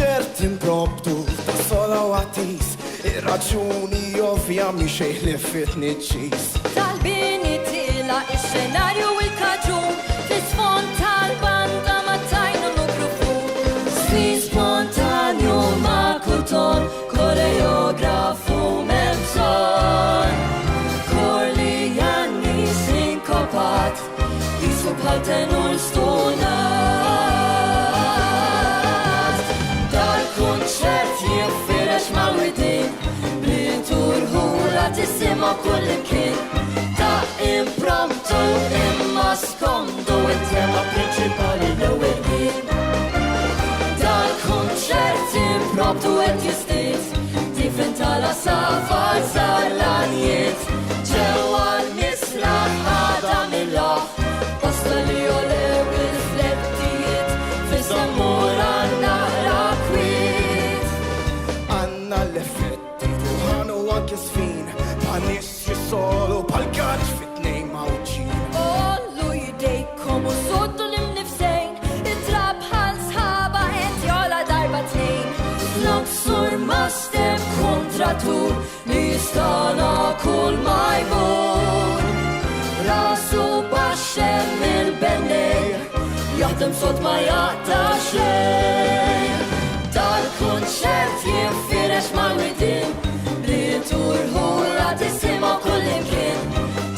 kunċert impromptu ta' sola u għatis, ir-raġuni ovvja mi xejn li fitni ċis. Tal-bini tila il-xenarju u il-kaġun, fl-isfond tal-banda ma tajnu mikrofon. Sli spontanju ma kulton, koreografu memson. Korli janni sinkopat, jisu bħal tenur stonat. Dal-kunċert jiffirex mal-widin, blinturħula tissima kullimkien. Ta' impromptu imma skomdu it-tema prinċipali l-ewwel jien. Dal-kunċert impromptu qed jistiet, diventa la safar sar l-għaniet. Ġewwa l-misra ħada mill-laħ, basta li jolew il-flettijiet, fis-sammur għanna rakwiet. Għanna l-effetti tuħanu anke sfin, pa' nis jissolu pal-garġ fit-nej mawċin. Ollu jidejkom u soddu l-imnifsejn, id-drab bħal sħaba qed jola darba tnejn. L-oksur mastem kontratur li jistana kull ma jmur. Rasu baxxem il-bennej, jaħdem sod ma jaqta xejn. Dal-kunċert jiffirex mal-widin, li turħula tissima kullimkien.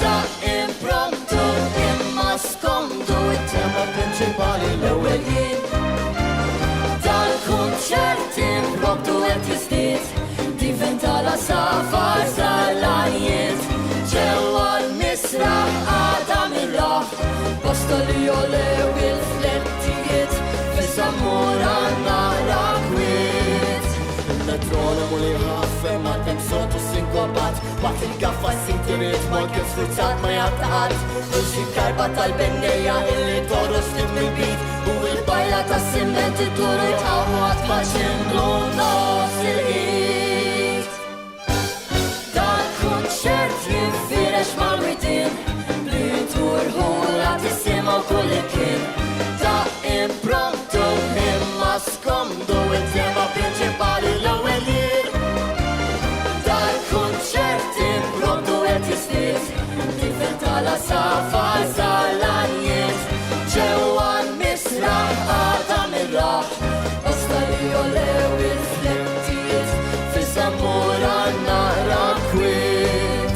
Ta' impromptu imma skomdu it-tema prinċipali l-ewwel jien. Dal-kunċert impromptu qed jistiet, diventa la safar sal-għaniet. Ġewwa l-misra għada mill-laħ, basta li jolew il-flettijiet, fis-sammur għanna rakwiet. Metronomu li ħaffem għatem sotu sinkopat, waqt il-gaffa s-sintiriet ma kif sfurzat ma jattaqat. Uxi karba tal-benneja illi toros tim il-bit, u il-bajla ta' simment id-duru jtawat ma ċindlu nos il-ħit. Dal-kunċert jiffirex mal-widin, li turħula tissima kullimkien. Ta' impromptu imma skomdu it-tema prinċipali l-ewwel jien. Dal-kunċert impromptu qed jistiet, diventa la safar sal-għaniet. Ġewwa l-misra għada mill-raħ, basta li jolew il-flettijiet, fis-sammur għanna rakwiet.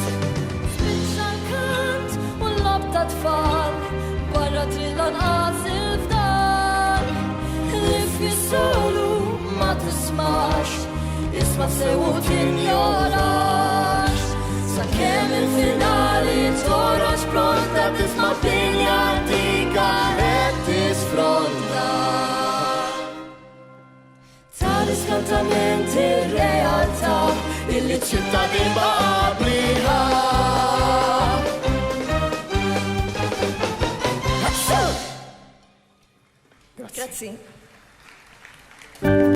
Spiċċa l-kant u l-lob ta' tfal, barra trillan qas il-fdal. Lif jissolu ma tismax, isma' sew u tinjorax. Sakemm il-finali torax pronta, tisma' pinja antika qed tisfronta. Tal-iskantament ir-realtà illi ċittadin baqa' bliha. Grazzi.